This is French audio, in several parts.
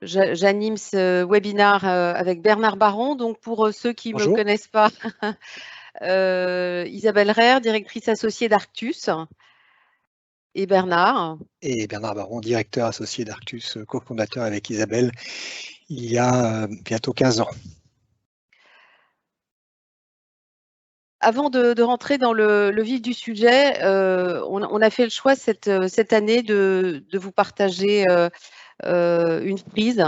J'anime ce webinaire avec Bernard Baron. Donc, pour ceux qui ne me Bonjour. connaissent pas, Isabelle Reyre, directrice associée d'Arctus, et Bernard. Et Bernard Baron, directeur associé d'Arctus, cofondateur avec Isabelle, il y a bientôt 15 ans. Avant de rentrer dans le vif du sujet, on a fait le choix cette année de vous partager une frise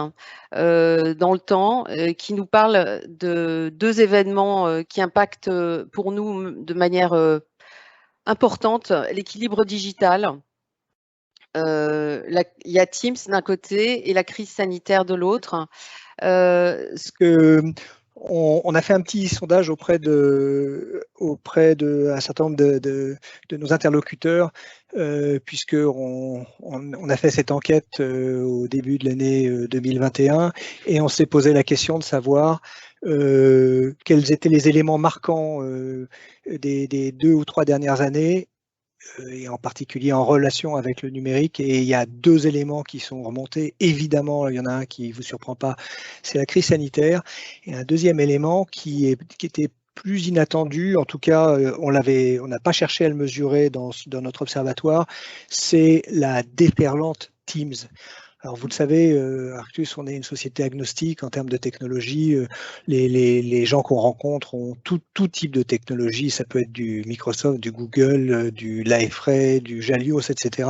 dans le temps qui nous parle de deux événements qui impactent pour nous de manière importante l'équilibre digital. Il y a Teams d'un côté et la crise sanitaire de l'autre. On a fait un petit sondage auprès de un certain nombre de nos interlocuteurs, puisqu'on a fait cette enquête au début de l'année 2021 et on s'est posé la question de savoir quels étaient les éléments marquants des 2 ou 3 dernières années, et en particulier en relation avec le numérique. Et il y a 2 éléments qui sont remontés. Évidemment, il y en a un qui ne vous surprend pas, c'est la crise sanitaire. Et un deuxième élément qui était plus inattendu, en tout cas, on n'a pas cherché à le mesurer dans notre observatoire, c'est la déferlante Teams. Alors, vous le savez, Arctus, on est une société agnostique en termes de technologie. Les gens qu'on rencontre ont tout type de technologie. Ça peut être du Microsoft, du Google, du Liferay, du Jalios, etc.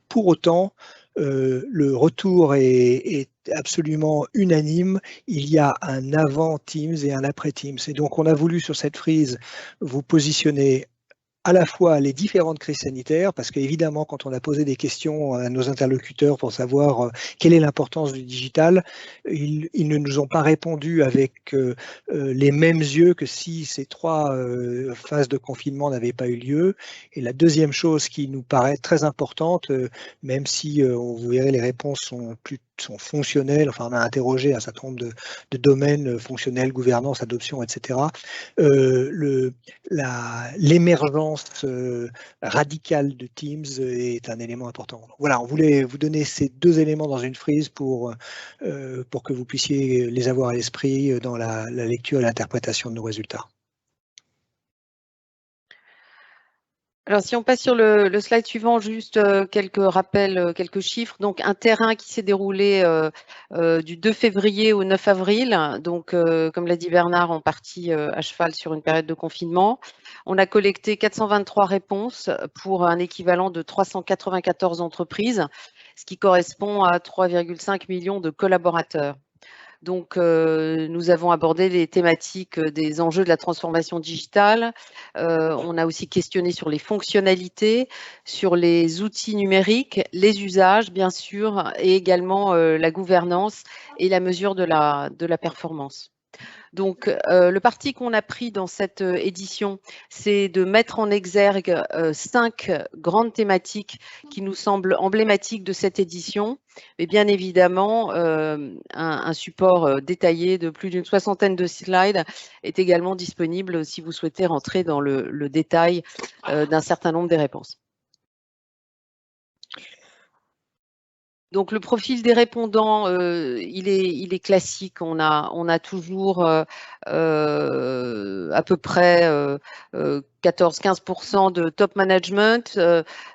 Pour autant, le retour est absolument unanime. Il y a un avant Teams et un après Teams. Et donc, on a voulu sur cette frise vous positionner à la fois les différentes crises sanitaires, parce qu'évidemment, quand on a posé des questions à nos interlocuteurs pour savoir quelle est l'importance du digital, ils ne nous ont pas répondu avec les mêmes yeux que si ces 3 phases de confinement n'avaient pas eu lieu. Et la deuxième chose qui nous paraît très importante, même si vous verrez les réponses sont fonctionnelles, enfin on a interrogé un certain nombre de domaines fonctionnels, gouvernance, adoption, etc. L'émergence radicale de Teams est un élément important. Donc, voilà, on voulait vous donner ces 2 éléments dans une frise pour que vous puissiez les avoir à l'esprit dans la lecture et l'interprétation de nos résultats. Alors, si on passe sur le slide suivant, juste quelques rappels, quelques chiffres. Donc, un terrain qui s'est déroulé du 2 février au 9 avril. Donc, comme l'a dit Bernard, en partie à cheval sur une période de confinement. On a collecté 423 réponses pour un équivalent de 394 entreprises, ce qui correspond à 3,5 millions de collaborateurs. Donc, nous avons abordé les thématiques des enjeux de la transformation digitale. On a aussi questionné sur les fonctionnalités, sur les outils numériques, les usages, bien sûr, et également la gouvernance et la mesure de la performance. Donc, le parti qu'on a pris dans cette édition, c'est de mettre en exergue 5 grandes thématiques qui nous semblent emblématiques de cette édition. Mais bien évidemment, un support détaillé de plus d'une 60aine de slides est également disponible si vous souhaitez rentrer dans le détail d'un certain nombre des réponses. Donc, le profil des répondants, il est classique. On a toujours à peu près 14-15% de top management,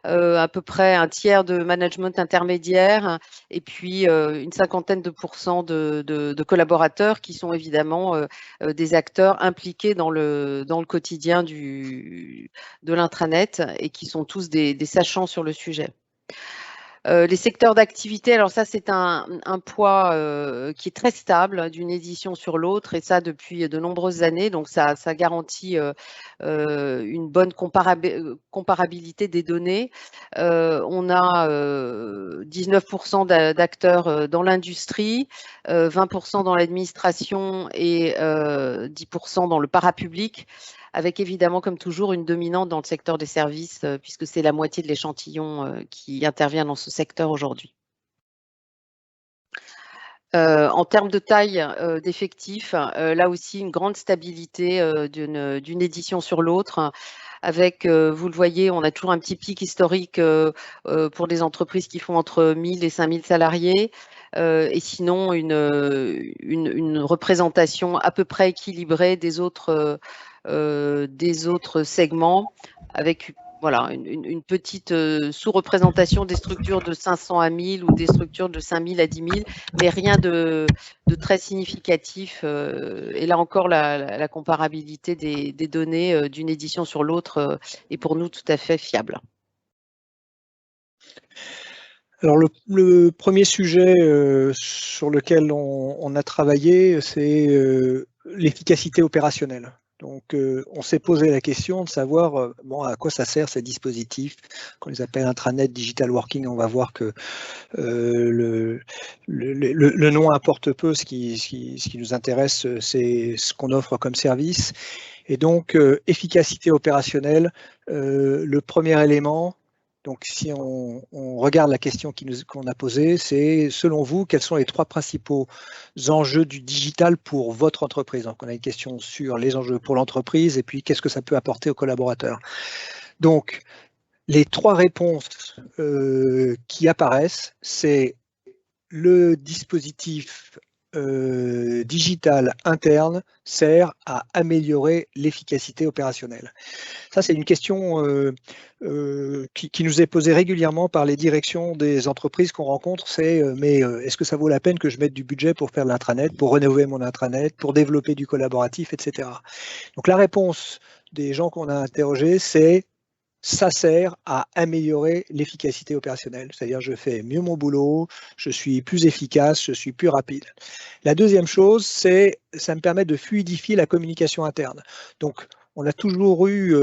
à peu près un tiers de management intermédiaire, et puis une 50aine de pourcents de collaborateurs qui sont évidemment des acteurs impliqués dans le quotidien de l'intranet et qui sont tous des sachants sur le sujet. Les secteurs d'activité, alors ça c'est un poids qui est très stable d'une édition sur l'autre, et ça depuis de nombreuses années, donc ça garantit une bonne comparabilité des données. On a 19% d'acteurs dans l'industrie, 20% dans l'administration et 10% dans le parapublic, avec évidemment, comme toujours, une dominante dans le secteur des services, puisque c'est la moitié de l'échantillon qui intervient dans ce secteur aujourd'hui. En termes de taille d'effectifs, là aussi, une grande stabilité d'une édition sur l'autre. Avec, vous le voyez, on a toujours un petit pic historique pour des entreprises qui font entre 1000 et 5000 salariés. et sinon une représentation à peu près équilibrée des autres segments avec voilà, une petite sous-représentation des structures de 500 à 1000 ou des structures de 5000 à 10 000, mais rien de très significatif. Et là encore, la comparabilité des données d'une édition sur l'autre est pour nous tout à fait fiable. Alors le premier sujet sur lequel on a travaillé, c'est l'efficacité opérationnelle. Donc on s'est posé la question de savoir bon, à quoi ça sert ces dispositifs, qu'on les appelle intranet, digital working. On va voir que le nom importe peu, ce qui nous intéresse, c'est ce qu'on offre comme service. Et donc efficacité opérationnelle, le premier élément. Donc, si on regarde la question qu'on a posée, c'est selon vous, quels sont les 3 principaux enjeux du digital pour votre entreprise? Donc, on a une question sur les enjeux pour l'entreprise et puis qu'est-ce que ça peut apporter aux collaborateurs. Donc, les 3 réponses qui apparaissent, c'est le dispositif digital interne sert à améliorer l'efficacité opérationnelle. Ça, c'est une question qui nous est posée régulièrement par les directions des entreprises qu'on rencontre. C'est mais est-ce que ça vaut la peine que je mette du budget pour faire de l'intranet, pour rénover mon intranet, pour développer du collaboratif, etc. Donc la réponse des gens qu'on a interrogés, c'est ça sert à améliorer l'efficacité opérationnelle. C'est-à-dire, je fais mieux mon boulot, je suis plus efficace, je suis plus rapide. La deuxième chose, c'est ça me permet de fluidifier la communication interne. Donc, on a toujours eu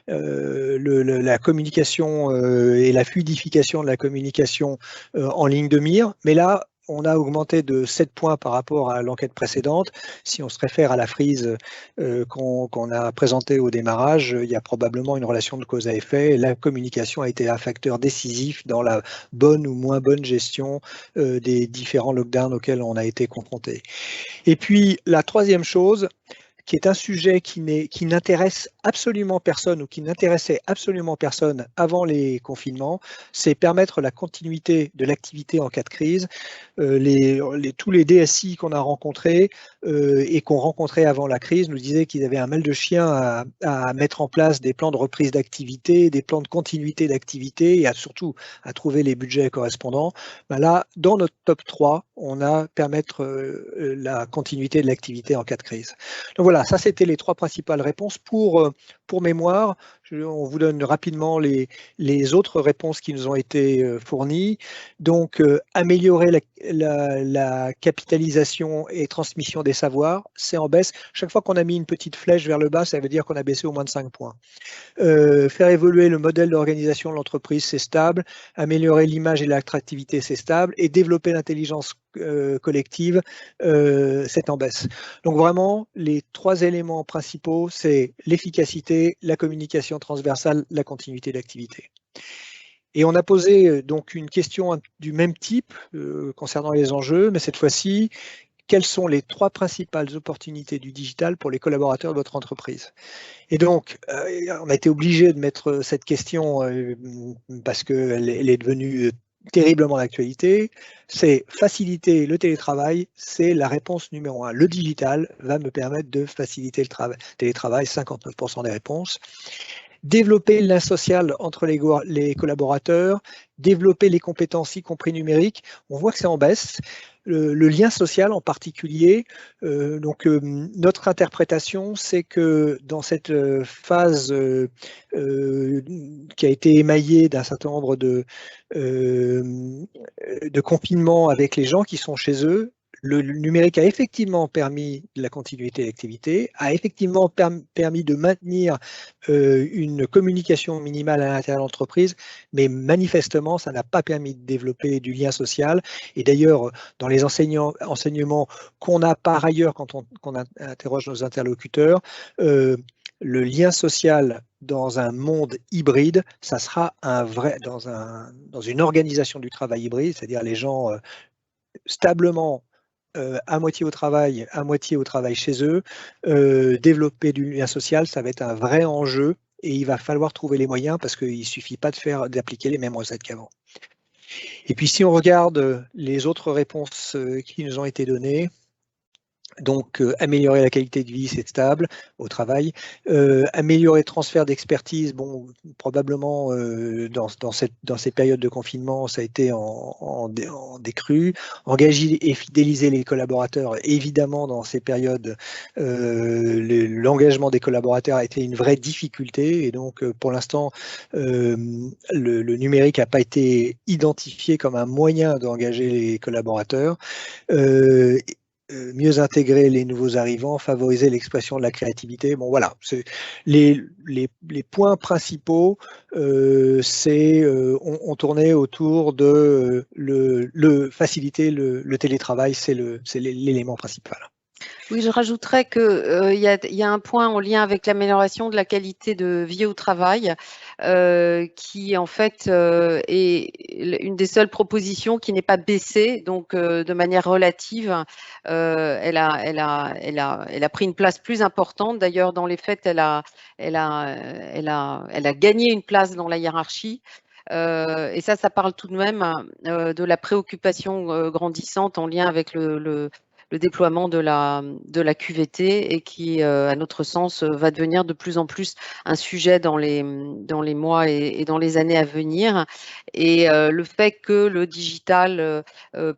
la communication et la fluidification de la communication en ligne de mire, mais là, on a augmenté de 7 points par rapport à l'enquête précédente. Si on se réfère à la frise qu'on a présentée au démarrage, il y a probablement une relation de cause à effet. La communication a été un facteur décisif dans la bonne ou moins bonne gestion des différents lockdowns auxquels on a été confronté. Et puis, la troisième chose, qui est un sujet qui n'intéresse absolument personne ou qui n'intéressait absolument personne avant les confinements, c'est permettre la continuité de l'activité en cas de crise. Tous les DSI qu'on a rencontrés et qu'on rencontrait avant la crise nous disaient qu'ils avaient un mal de chien à mettre en place des plans de reprise d'activité, des plans de continuité d'activité et surtout à trouver les budgets correspondants. Ben là, dans notre top 3, on a permettre la continuité de l'activité en cas de crise. Donc voilà, ça c'était les 3 principales réponses. Pour mémoire, on vous donne rapidement les autres réponses qui nous ont été fournies. Donc, améliorer la capitalisation et transmission des savoirs, c'est en baisse. Chaque fois qu'on a mis une petite flèche vers le bas, ça veut dire qu'on a baissé au moins de 5 points. Faire évoluer le modèle d'organisation de l'entreprise, c'est stable. Améliorer l'image et l'attractivité, c'est stable. Et développer l'intelligence collective, c'est en baisse. Donc vraiment, les 3 éléments principaux, c'est l'efficacité, la communication transversale, la continuité d'activité. Et on a posé donc une question du même type concernant les enjeux, mais cette fois-ci, quelles sont les 3 principales opportunités du digital pour les collaborateurs de votre entreprise? Et donc, on a été obligé de mettre cette question parce qu'elle est devenue terriblement d'actualité. C'est faciliter le télétravail, c'est la réponse numéro 1. Le digital va me permettre de faciliter le télétravail, 59% des réponses. Développer le lien social entre les collaborateurs, développer les compétences, y compris numériques. On voit que c'est en baisse. Le lien social en particulier, notre interprétation, c'est que dans cette phase qui a été émaillée d'un certain nombre de confinements avec les gens qui sont chez eux, le numérique a effectivement permis la continuité d'activité, a effectivement permis de maintenir une communication minimale à l'intérieur de l'entreprise, mais manifestement, ça n'a pas permis de développer du lien social. Et d'ailleurs, dans les enseignements qu'on a par ailleurs quand on interroge nos interlocuteurs, le lien social dans un monde hybride, ça sera dans une organisation du travail hybride, c'est-à-dire les gens stablement à moitié au travail chez eux, développer du lien social, ça va être un vrai enjeu et il va falloir trouver les moyens parce qu'il ne suffit pas d'appliquer les mêmes recettes qu'avant. Et puis si on regarde les autres réponses qui nous ont été données, donc améliorer la qualité de vie, c'est stable au travail. Améliorer le transfert d'expertise, bon, probablement dans ces périodes de confinement, ça a été en décrue. Engager et fidéliser les collaborateurs, évidemment, dans ces périodes, l'engagement des collaborateurs a été une vraie difficulté. Et donc, pour l'instant, le numérique n'a pas été identifié comme un moyen d'engager les collaborateurs. Mieux intégrer les nouveaux arrivants, favoriser l'expression de la créativité. Bon, voilà, c'est les points principaux, on tournait autour de faciliter le télétravail, c'est l'élément principal. Oui, je rajouterais qu'il y a un point en lien avec l'amélioration de la qualité de vie au travail qui en fait est une des seules propositions qui n'est pas baissée, donc de manière relative, elle a pris une place plus importante. D'ailleurs, dans les faits, elle a gagné une place dans la hiérarchie. Et ça parle tout de même de la préoccupation grandissante en lien avec le déploiement de la QVT et qui, à notre sens, va devenir de plus en plus un sujet dans les mois et dans les années à venir. Et le fait que le digital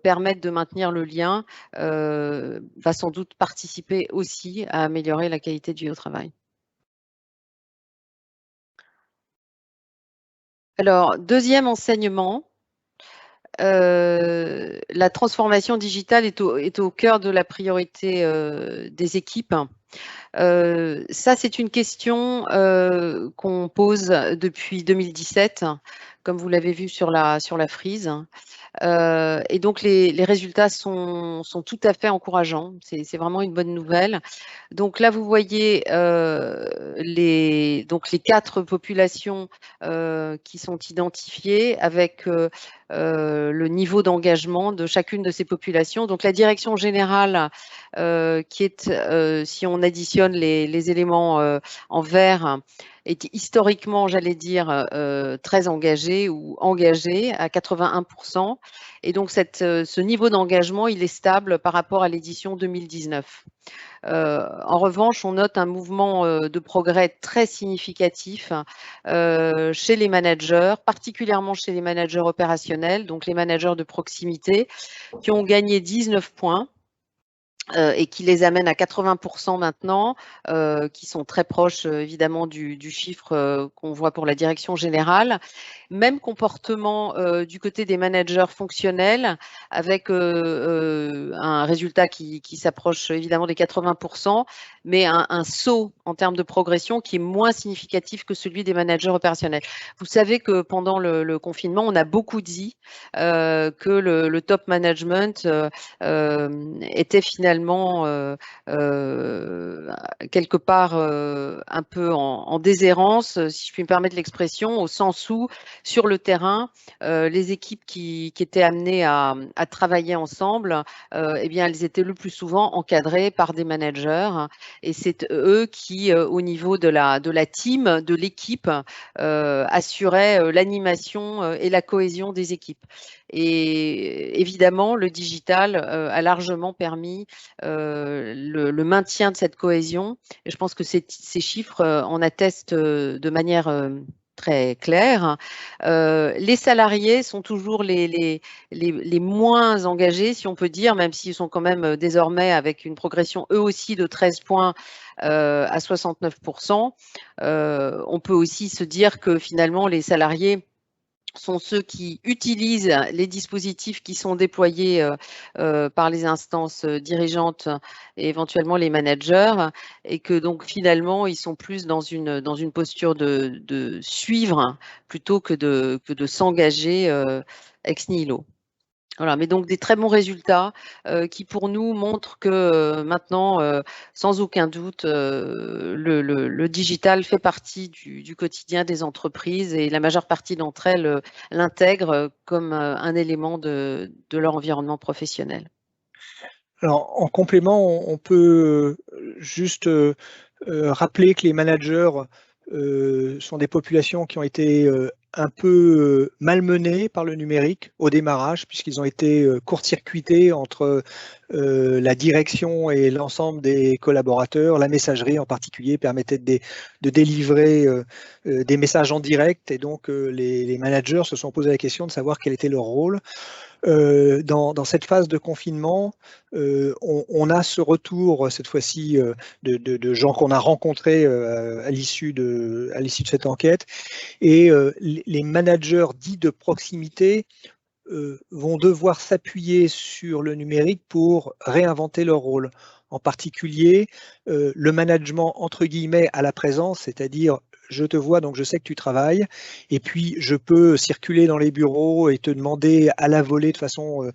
permette de maintenir le lien va sans doute participer aussi à améliorer la qualité de vie au travail. Alors, deuxième enseignement, la transformation digitale est au cœur de la priorité des équipes. Ça, c'est une question qu'on pose depuis 2017, comme vous l'avez vu sur la frise. Et donc, les résultats sont tout à fait encourageants. C'est vraiment une bonne nouvelle. Donc là, vous voyez les 4 populations qui sont identifiées avec le niveau d'engagement de chacune de ces populations. Donc la direction générale, qui est, si on additionne les éléments en vert, est historiquement, j'allais dire, très engagée ou engagée à 81%. Et donc ce niveau d'engagement, il est stable par rapport à l'édition 2019. En revanche, on note un mouvement de progrès très significatif chez les managers, particulièrement chez les managers opérationnels, donc les managers de proximité, qui ont gagné 19 points. Et qui les amène à 80% maintenant, qui sont très proches évidemment du chiffre qu'on voit pour la direction générale. Même comportement du côté des managers fonctionnels, avec un résultat qui s'approche évidemment des 80%, mais un saut en termes de progression qui est moins significatif que celui des managers opérationnels. Vous savez que pendant le confinement, on a beaucoup dit que le top management était finalement quelque part un peu en déshérence, si je puis me permettre l'expression, au sens où sur le terrain, les équipes qui étaient amenées à travailler ensemble, eh bien, elles étaient le plus souvent encadrées par des managers, et c'est eux qui, au niveau de la team, de l'équipe, assuraient l'animation et la cohésion des équipes. Et évidemment, le digital a largement permis le maintien de cette cohésion. Et je pense que ces chiffres en attestent de manière très claire. Les salariés sont toujours les moins engagés, si on peut dire, même s'ils sont quand même désormais avec une progression eux aussi de 13 points à 69%. On peut aussi se dire que finalement, les salariés sont ceux qui utilisent les dispositifs qui sont déployés par les instances dirigeantes et éventuellement les managers, et que donc finalement ils sont plus dans une posture de suivre plutôt que de s'engager ex nihilo. Voilà, mais donc des très bons résultats qui pour nous montrent que maintenant, sans aucun doute, le digital fait partie du quotidien des entreprises et la majeure partie d'entre elles l'intègrent comme un élément de leur environnement professionnel. Alors, en complément, on peut juste rappeler que les managers sont des populations qui ont été un peu malmenés par le numérique au démarrage, puisqu'ils ont été court-circuités entre la direction et l'ensemble des collaborateurs. La messagerie en particulier permettait de délivrer des messages en direct, et donc les managers se sont posé la question de savoir quel était leur rôle. Dans cette phase de confinement, on a ce retour, cette fois-ci, de gens qu'on a rencontrés à l'issue de cette enquête. Et les managers dits de proximité vont devoir s'appuyer sur le numérique pour réinventer leur rôle. En particulier, le management entre guillemets à la présence, c'est-à-dire je te vois, donc je sais que tu travailles, et puis je peux circuler dans les bureaux et te demander à la volée de façon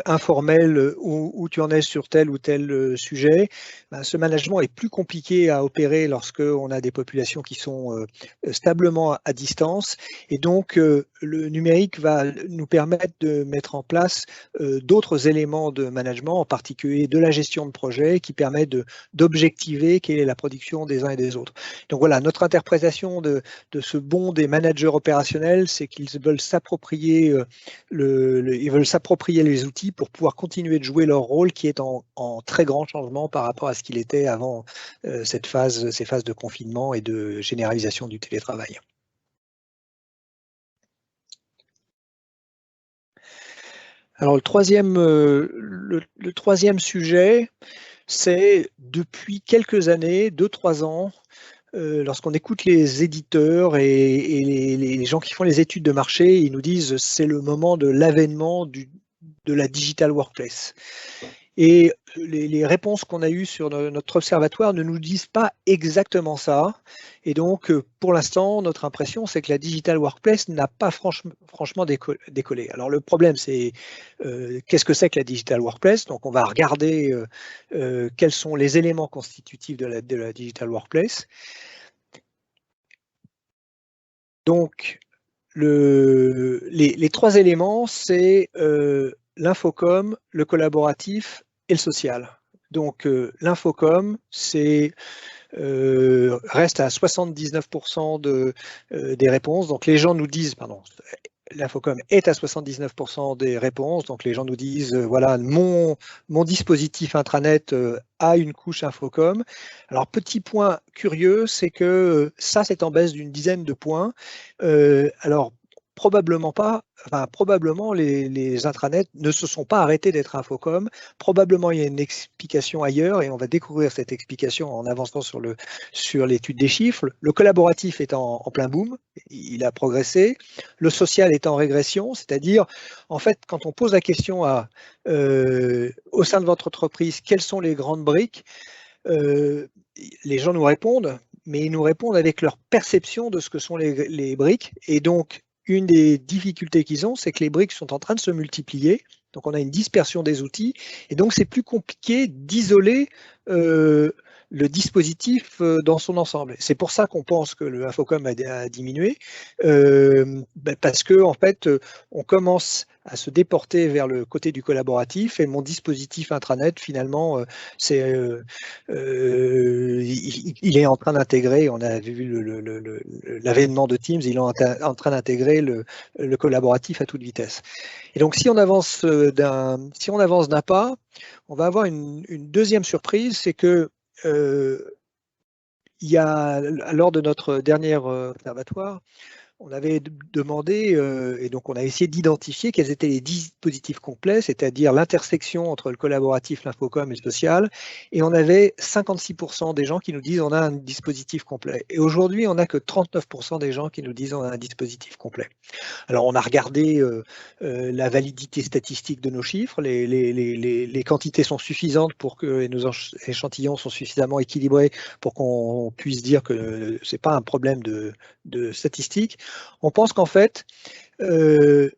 informelle où tu en es sur tel ou tel sujet. Ben, ce management est plus compliqué à opérer lorsqu'on a des populations qui sont stablement à distance, et donc le numérique va nous permettre de mettre en place d'autres éléments de management, en particulier de la gestion de projet, qui permet d'objectiver quelle est la production des uns et des autres. Donc voilà, notre interprétation de ce bond des managers opérationnels, c'est qu'ils veulent s'approprier ils veulent s'approprier les outils pour pouvoir continuer de jouer leur rôle, qui est en très grand changement par rapport à ce qu'il était avant ces phases de confinement et de généralisation du télétravail. Alors le troisième sujet, c'est depuis quelques années, 2-3 ans, lorsqu'on écoute les éditeurs et les gens qui font les études de marché, ils nous disent c'est le moment de l'avènement de la digital workplace. Et les réponses qu'on a eues sur notre observatoire ne nous disent pas exactement ça. Et donc, pour l'instant, notre impression, c'est que la digital workplace n'a pas franchement décollé. Alors, le problème, c'est qu'est-ce que c'est que la digital workplace? Donc, on va regarder quels sont les éléments constitutifs de la digital workplace. Donc, les trois éléments, c'est l'infocom, le collaboratif et le social. Donc l'infocom, reste à 79% des réponses. Donc les gens nous disent, l'infocom est à 79% des réponses. Donc les gens nous disent, voilà, mon dispositif intranet a une couche infocom. Alors petit point curieux, c'est que ça, c'est en baisse d'une dizaine de points. Alors probablement les intranets ne se sont pas arrêtés d'être infocom. Probablement il y a une explication ailleurs, et on va découvrir cette explication en avançant sur l'étude des chiffres. Le collaboratif est en plein boom, il a progressé. Le social est en régression, c'est-à-dire, en fait, quand on pose la question au sein de votre entreprise, quelles sont les grandes briques, les gens nous répondent, mais ils nous répondent avec leur perception de ce que sont les briques. Et donc, une des difficultés qu'ils ont, c'est que les briques sont en train de se multiplier. Donc, on a une dispersion des outils. Et donc, c'est plus compliqué d'isoler le dispositif dans son ensemble. C'est pour ça qu'on pense que le infocom a diminué, parce que en fait, on commence à se déporter vers le côté du collaboratif, et mon dispositif intranet, finalement, il est en train d'intégrer, on a vu l'avènement de Teams, il est en train d'intégrer le collaboratif à toute vitesse. Et donc, si on avance d'un pas, on va avoir une deuxième surprise, c'est que lors de notre dernier observatoire, on avait demandé, et donc on a essayé d'identifier quels étaient les dispositifs complets, c'est-à-dire l'intersection entre le collaboratif, l'infocom et le social, et on avait 56% des gens qui nous disent on a un dispositif complet. Et aujourd'hui, on n'a que 39% des gens qui nous disent on a un dispositif complet. Alors on a regardé la validité statistique de nos chiffres, les quantités sont suffisantes pour que nos échantillons sont suffisamment équilibrés pour qu'on puisse dire que ce n'est pas un problème de statistiques. On pense qu'en fait, on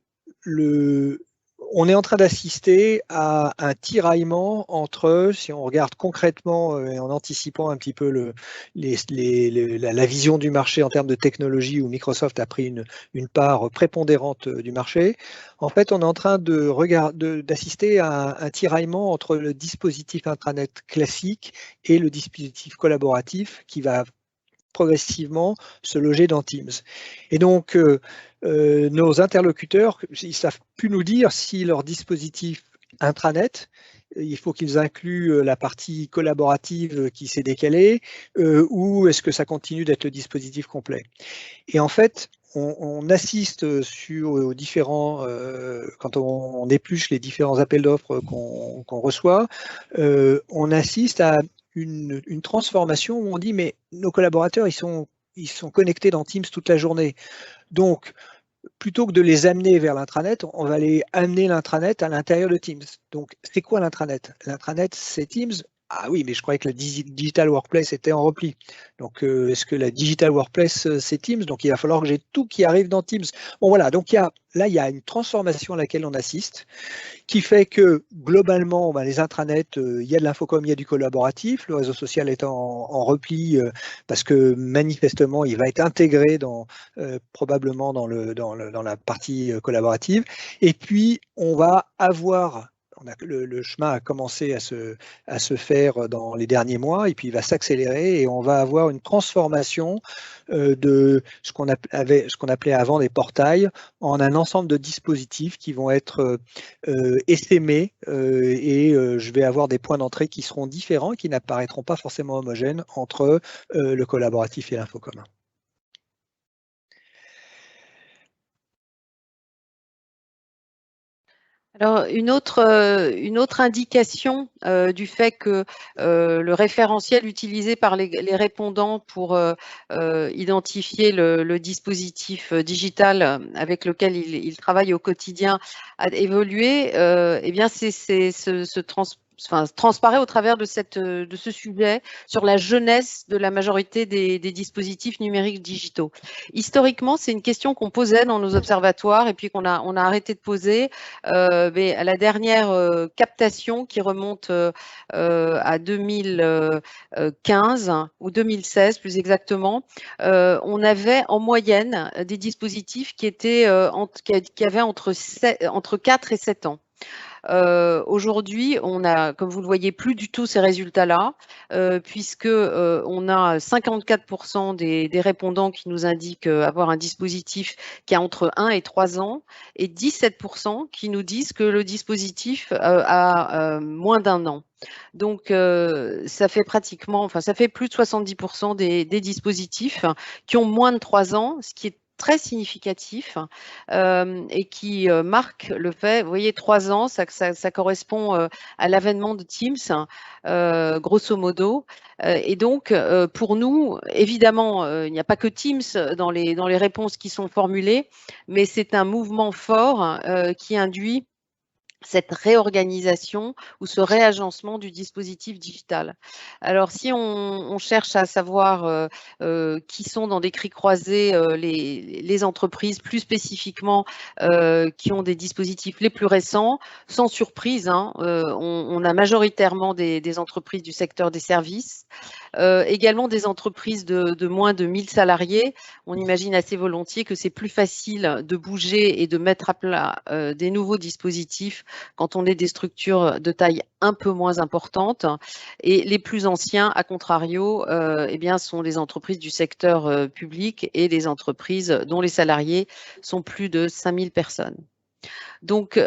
est en train d'assister à un tiraillement entre, si on regarde concrètement et en anticipant un petit peu la vision du marché en termes de technologie, où Microsoft a pris une part prépondérante du marché. En fait, on est en train d'assister à un tiraillement entre le dispositif intranet classique et le dispositif collaboratif, qui va progressivement se loger dans Teams. Et donc, nos interlocuteurs, ils ne savent plus nous dire si leur dispositif intranet, il faut qu'ils incluent la partie collaborative qui s'est décalée, ou est-ce que ça continue d'être le dispositif complet. Et en fait, on assiste sur différents, quand on épluche les différents appels d'offres qu'on reçoit, on assiste à une transformation où on dit mais nos collaborateurs, ils sont connectés dans Teams toute la journée. Donc, plutôt que de les amener vers l'intranet, on va les amener l'intranet à l'intérieur de Teams. Donc, c'est quoi l'intranet? L'intranet, c'est Teams. Ah oui, mais je croyais que la Digital Workplace était en repli. Donc, est-ce que la Digital Workplace, c'est Teams? Donc, il va falloir que j'ai tout qui arrive dans Teams. Bon, voilà. Donc, là, il y a une transformation à laquelle on assiste, qui fait que, globalement, les intranets, il y a de l'infocom, il y a du collaboratif. Le réseau social est en repli parce que, manifestement, il va être intégré probablement dans la partie collaborative. Et puis, on va avoir le chemin a commencé à se faire dans les derniers mois et puis il va s'accélérer et on va avoir une transformation de ce qu'on appelait avant des portails en un ensemble de dispositifs qui vont être essaimés et je vais avoir des points d'entrée qui seront différents et qui n'apparaîtront pas forcément homogènes entre le collaboratif et l'infocom. Alors, une autre indication du fait que le référentiel utilisé par les répondants pour identifier le dispositif digital avec lequel ils travaillent au quotidien a évolué, eh bien, c'est transparaît au travers de ce sujet sur la jeunesse de la majorité des dispositifs numériques digitaux. Historiquement, c'est une question qu'on posait dans nos observatoires et puis qu'on a arrêté de poser. Mais à la dernière captation qui remonte à 2015 ou 2016 plus exactement, on avait en moyenne des dispositifs qui avaient entre 4 et 7 ans. Aujourd'hui, on a, comme vous le voyez, plus du tout ces résultats-là, puisque on a 54% des répondants qui nous indiquent avoir un dispositif qui a entre 1 et 3 ans, et 17% qui nous disent que le dispositif a moins d'1 an. Donc, ça fait ça fait plus de 70% des dispositifs qui ont moins de 3 ans, ce qui est très significatif et qui marque le fait, vous voyez, 3 ans, ça correspond à l'avènement de Teams, grosso modo. Et donc, pour nous, évidemment, il n'y a pas que Teams dans les réponses qui sont formulées, mais c'est un mouvement fort qui induit cette réorganisation ou ce réagencement du dispositif digital. Alors, si on cherche à savoir qui sont dans des cris croisés les entreprises, plus spécifiquement qui ont des dispositifs les plus récents, sans surprise, hein, on a majoritairement des entreprises du secteur des services, également des entreprises de moins de 1000 salariés. On imagine assez volontiers que c'est plus facile de bouger et de mettre à plat des nouveaux dispositifs quand on est des structures de taille un peu moins importante. Et les plus anciens, à contrario, eh bien, sont les entreprises du secteur public et les entreprises dont les salariés sont plus de 5000 personnes. Donc,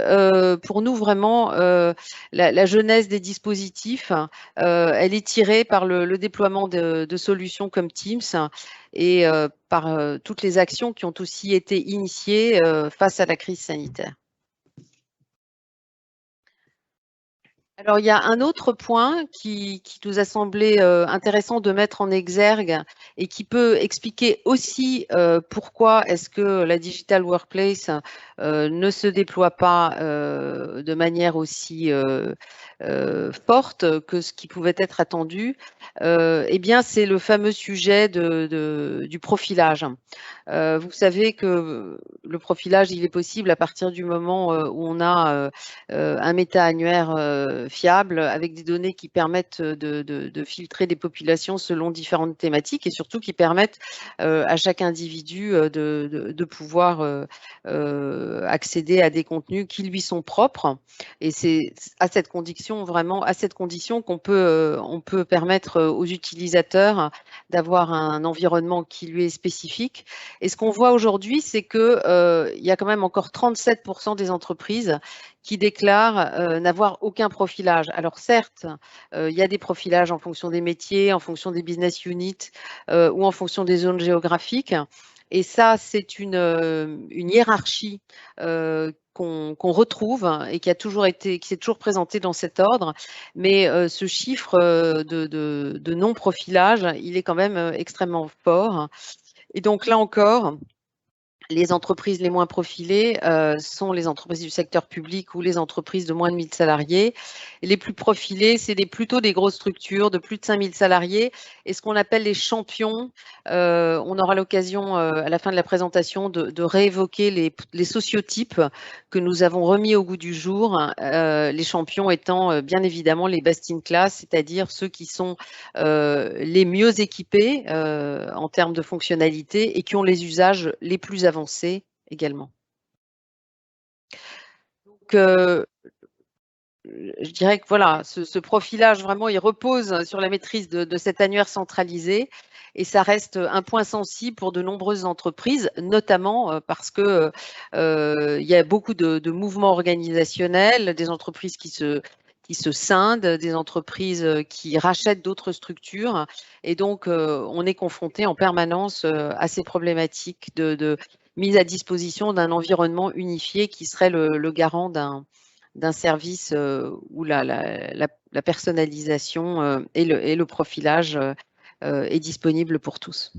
pour nous, vraiment, la jeunesse des dispositifs, elle est tirée par le déploiement de solutions comme Teams et par toutes les actions qui ont aussi été initiées face à la crise sanitaire. Alors, il y a un autre point qui nous a semblé intéressant de mettre en exergue et qui peut expliquer aussi pourquoi est-ce que la Digital Workplace ne se déploie pas de manière aussi forte que ce qui pouvait être attendu. Eh bien, c'est le fameux sujet du profilage. Vous savez que le profilage, il est possible à partir du moment où on a un méta-annuaire fiable, avec des données qui permettent de filtrer des populations selon différentes thématiques et surtout qui permettent à chaque individu de pouvoir accéder à des contenus qui lui sont propres. Et c'est à cette condition vraiment, à cette condition qu'on peut, on peut permettre aux utilisateurs d'avoir un environnement qui lui est spécifique. Et ce qu'on voit aujourd'hui, c'est que il y a quand même encore 37% des entreprises qui déclarent n'avoir aucun profilage. Alors certes, il y a des profilages en fonction des métiers, en fonction des business units ou en fonction des zones géographiques. Et ça, c'est une hiérarchie qu'on retrouve et qui a toujours été, qui s'est toujours présenté dans cet ordre. Mais ce chiffre de non-profilage, il est quand même extrêmement fort. Et donc là encore, les entreprises les moins profilées sont les entreprises du secteur public ou les entreprises de moins de 1000 salariés. Et les plus profilées, c'est plutôt des grosses structures de plus de 5000 salariés. Et ce qu'on appelle les champions, on aura l'occasion à la fin de la présentation de réévoquer les sociotypes que nous avons remis au goût du jour. Les champions étant bien évidemment les best in class, c'est-à-dire ceux qui sont les mieux équipés en termes de fonctionnalités et qui ont les usages les plus avancés également. Donc, je dirais que voilà, ce profilage vraiment, il repose sur la maîtrise de cet annuaire centralisé et ça reste un point sensible pour de nombreuses entreprises, notamment parce que il y a beaucoup de mouvements organisationnels, des entreprises qui se scindent, des entreprises qui rachètent d'autres structures. Et donc, on est confronté en permanence à ces problématiques de mise à disposition d'un environnement unifié qui serait le garant d'un service où la personnalisation et le profilage est disponible pour tous.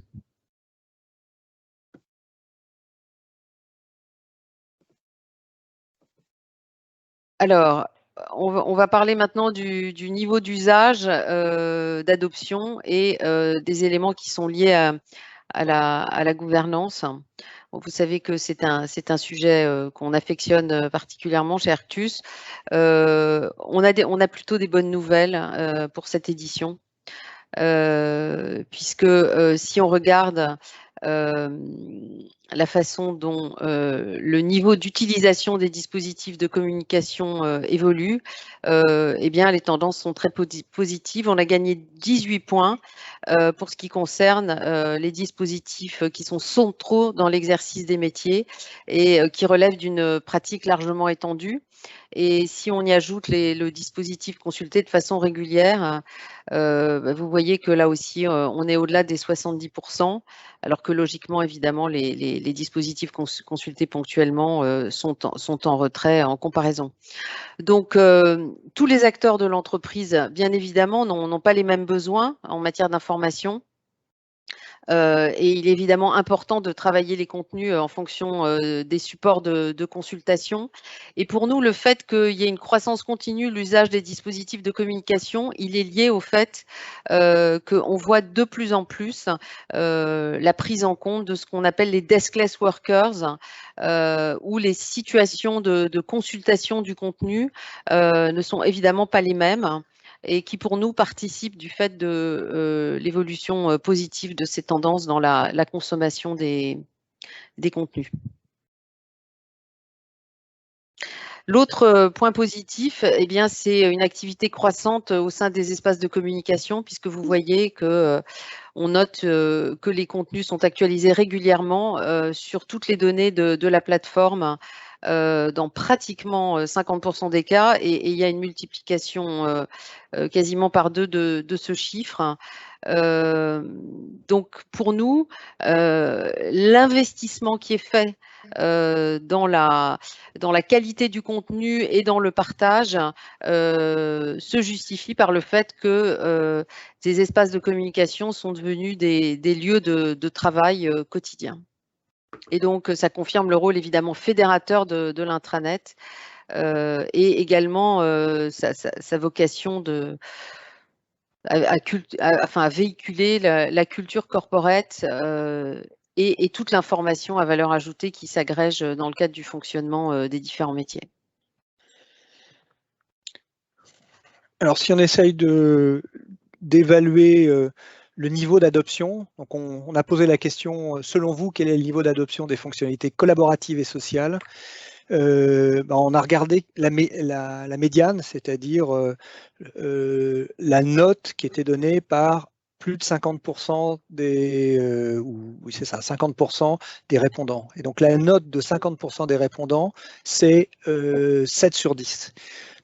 Alors, on va parler maintenant du niveau d'usage, d'adoption et des éléments qui sont liés à la gouvernance. Bon, vous savez que c'est un sujet qu'on affectionne particulièrement chez Arctus. On a plutôt des bonnes nouvelles pour cette édition, puisque si on regarde la façon dont le niveau d'utilisation des dispositifs de communication évolue, eh bien, les tendances sont très positives. On a gagné 18 points pour ce qui concerne les dispositifs qui sont centraux dans l'exercice des métiers et qui relèvent d'une pratique largement étendue. Et si on y ajoute le dispositif consulté de façon régulière, vous voyez que là aussi, on est au-delà des 70%, alors que logiquement, évidemment, les dispositifs consultés ponctuellement sont en retrait en comparaison. Donc, tous les acteurs de l'entreprise, bien évidemment, n'ont pas les mêmes besoins en matière d'information. Et il est évidemment important de travailler les contenus en fonction des supports de consultation. Et pour nous, le fait qu'il y ait une croissance continue, l'usage des dispositifs de communication, il est lié au fait qu'on voit de plus en plus la prise en compte de ce qu'on appelle les deskless workers, où les situations de consultation du contenu ne sont évidemment pas les mêmes et qui pour nous participe du fait de l'évolution positive de ces tendances dans la consommation des contenus. L'autre point positif, eh bien, c'est une activité croissante au sein des espaces de communication, puisque vous voyez que on note que les contenus sont actualisés régulièrement sur toutes les données de la plateforme dans pratiquement 50% des cas et il y a une multiplication quasiment par 2 de ce chiffre. Donc pour nous, l'investissement qui est fait dans la qualité du contenu et dans le partage se justifie par le fait que ces espaces de communication sont devenus des lieux de travail quotidien. Et donc, ça confirme le rôle évidemment fédérateur de l'intranet et également sa vocation à véhiculer la culture corporate et toute l'information à valeur ajoutée qui s'agrège dans le cadre du fonctionnement des différents métiers. Alors, si on essaye d'évaluer le niveau d'adoption, donc on a posé la question, selon vous, quel est le niveau d'adoption des fonctionnalités collaboratives et sociales? On a regardé la médiane, c'est-à-dire la note qui était donnée par plus de 50% oui, c'est ça, 50% des répondants. Et donc la note de 50% des répondants, c'est 7 sur 10.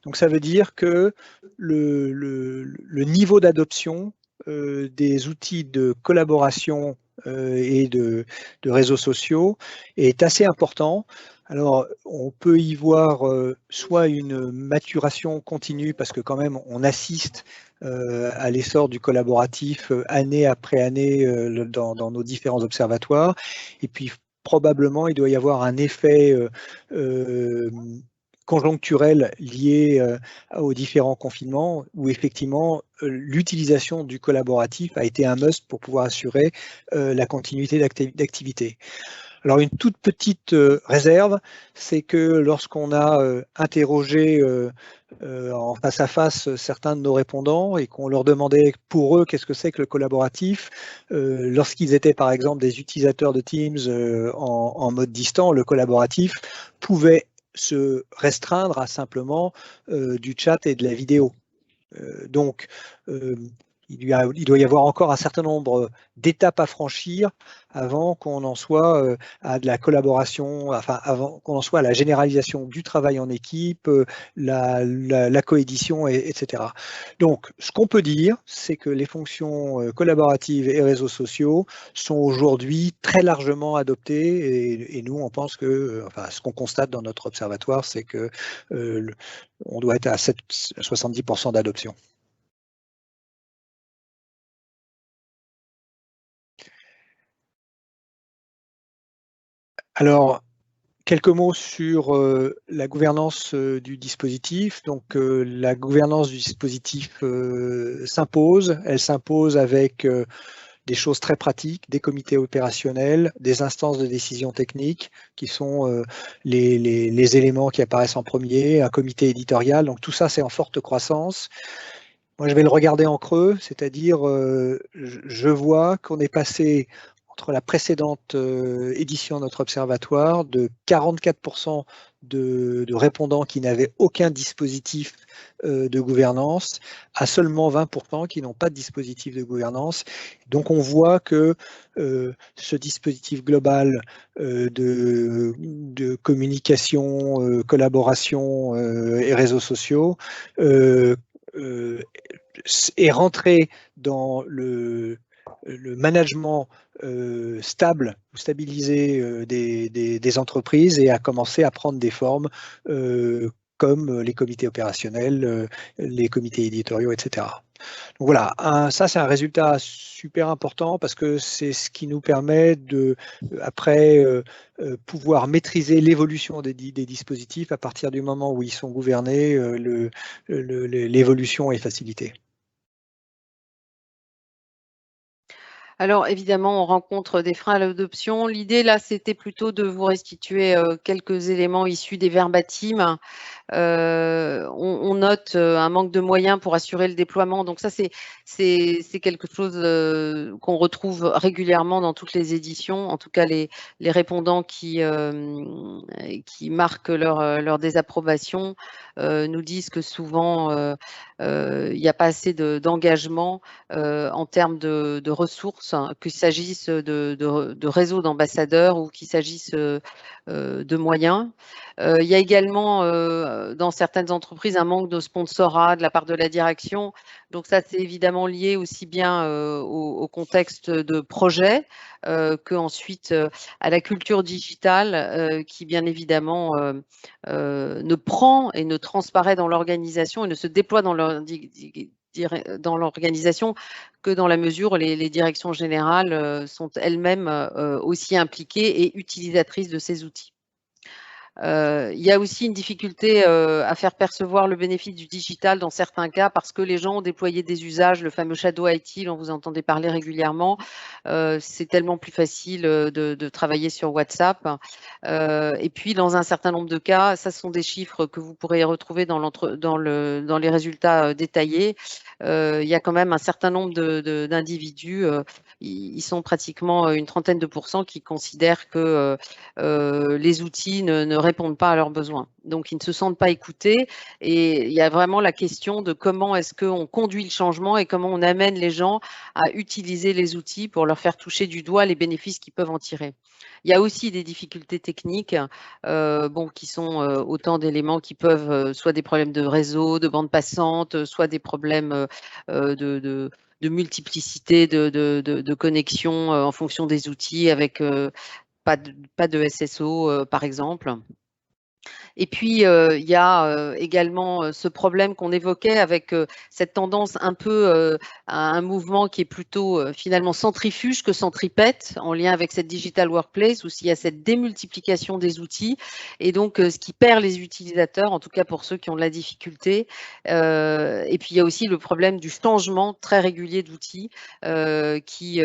Donc ça veut dire que le niveau d'adoption des outils de collaboration et de réseaux sociaux est assez important. Alors, on peut y voir soit une maturation continue, parce que quand même, on assiste à l'essor du collaboratif année après année dans nos différents observatoires. Et puis, probablement, il doit y avoir un effet conjoncturel lié aux différents confinements, où effectivement, l'utilisation du collaboratif a été un must pour pouvoir assurer la continuité d'activité. Alors une toute petite réserve, c'est que lorsqu'on a interrogé en face à face certains de nos répondants et qu'on leur demandait pour eux qu'est-ce que c'est que le collaboratif, lorsqu'ils étaient par exemple des utilisateurs de Teams en mode distant, le collaboratif pouvait se restreindre à simplement du chat et de la vidéo. Donc, il doit y avoir encore un certain nombre d'étapes à franchir avant qu'on en soit à de la collaboration, enfin avant qu'on en soit à la généralisation du travail en équipe, la coédition, etc. Donc, ce qu'on peut dire, c'est que les fonctions collaboratives et réseaux sociaux sont aujourd'hui très largement adoptées et nous, on pense que, enfin, ce qu'on constate dans notre observatoire, c'est que on doit être à 70% d'adoption. Alors, quelques mots sur la gouvernance du dispositif. Donc, la gouvernance du dispositif s'impose. Elle s'impose avec des choses très pratiques, des comités opérationnels, des instances de décision technique qui sont les éléments qui apparaissent en premier, un comité éditorial. Donc, tout ça, c'est en forte croissance. Moi, je vais le regarder en creux, c'est-à-dire, je vois qu'on est passé entre la précédente édition de notre observatoire de 44% de répondants qui n'avaient aucun dispositif de gouvernance à seulement 20% qui n'ont pas de dispositif de gouvernance. Donc, on voit que ce dispositif global de communication, collaboration et réseaux sociaux est rentré dans le management stable ou stabilisé des entreprises et a commencé à prendre des formes comme les comités opérationnels, les comités éditoriaux, etc. Donc voilà, ça c'est un résultat super important parce que c'est ce qui nous permet de, après, pouvoir maîtriser l'évolution des dispositifs à partir du moment où ils sont gouvernés, l'évolution est facilitée. Alors évidemment, on rencontre des freins à l'adoption. L'idée là, c'était plutôt de vous restituer quelques éléments issus des verbatims. On note un manque de moyens pour assurer le déploiement. Donc ça, c'est quelque chose qu'on retrouve régulièrement dans toutes les éditions. En tout cas, les répondants qui marquent leur désapprobation nous disent que souvent, il n'y a pas assez d'engagement en termes de ressources, hein, qu'il s'agisse de réseaux d'ambassadeurs ou qu'il s'agisse de moyens. Il y a également dans certaines entreprises un manque de sponsorat de la part de la direction. Donc ça, c'est évidemment lié aussi bien au contexte de projet qu'ensuite à la culture digitale qui, bien évidemment, ne prend et ne transparaît dans l'organisation et ne se déploie dans l'organisation que dans la mesure où les directions générales sont elles-mêmes aussi impliquées et utilisatrices de ces outils. Il y a aussi une difficulté à faire percevoir le bénéfice du digital dans certains cas parce que les gens ont déployé des usages, le fameux shadow IT dont vous entendez parler régulièrement. C'est tellement plus facile de travailler sur WhatsApp. Et puis, dans un certain nombre de cas, ça ce sont des chiffres que vous pourrez retrouver dans les résultats détaillés. Il y a quand même un certain nombre d'individus, ils sont pratiquement une trentaine de pourcents qui considèrent que les outils ne répondent pas à leurs besoins. Donc, ils ne se sentent pas écoutés. Et il y a vraiment la question de comment est-ce qu'on conduit le changement et comment on amène les gens à utiliser les outils pour leur faire toucher du doigt les bénéfices qu'ils peuvent en tirer. Il y a aussi des difficultés techniques qui sont autant d'éléments qui peuvent, soit des problèmes de réseau, de bande passante, soit des problèmes de multiplicité de connexions en fonction des outils avec pas de SSO, par exemple. Et puis, il y a également ce problème qu'on évoquait avec cette tendance un peu à un mouvement qui est plutôt finalement centrifuge que centripète, en lien avec cette digital workplace, où il y a cette démultiplication des outils, et donc ce qui perd les utilisateurs, en tout cas pour ceux qui ont de la difficulté. Et puis, il y a aussi le problème du changement très régulier d'outils qui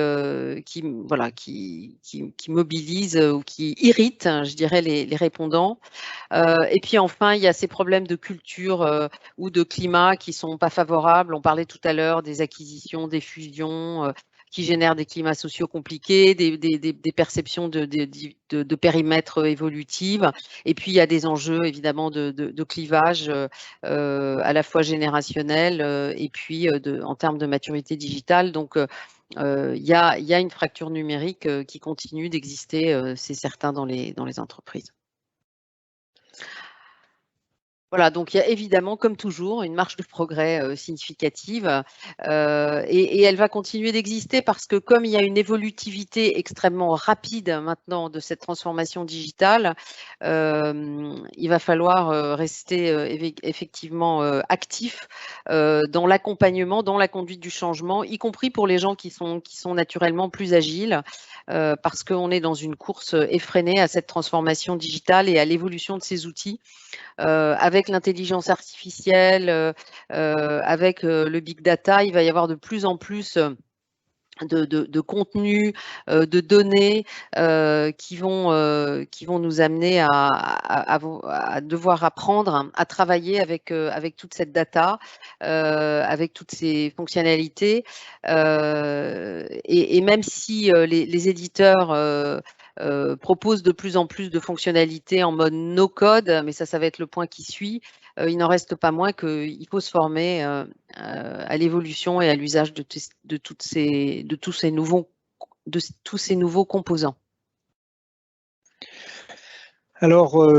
mobilise ou qui irrite, je dirais, les répondants. Et puis enfin, il y a ces problèmes de culture ou de climat qui sont pas favorables. On parlait tout à l'heure des acquisitions, des fusions qui génèrent des climats sociaux compliqués, des perceptions de périmètre évolutive. Et puis, il y a des enjeux évidemment de clivage à la fois générationnel et puis en termes de maturité digitale. Donc, il y a une fracture numérique qui continue d'exister, c'est certain, dans les entreprises. Voilà, donc il y a évidemment, comme toujours, une marge de progrès significative et elle va continuer d'exister parce que comme il y a une évolutivité extrêmement rapide maintenant de cette transformation digitale, il va falloir rester effectivement actif dans l'accompagnement, dans la conduite du changement, y compris pour les gens qui sont naturellement plus agiles parce qu'on est dans une course effrénée à cette transformation digitale et à l'évolution de ces outils. Avec l'intelligence artificielle, avec le big data, il va y avoir de plus en plus de contenus, de données qui vont nous amener à devoir apprendre à travailler avec toute cette data, avec toutes ces fonctionnalités. Et même si les éditeurs proposent de plus en plus de fonctionnalités en mode no-code, mais ça va être le point qui suit, il n'en reste pas moins qu'il faut se former à l'évolution et à l'usage de tous ces nouveaux composants. Alors,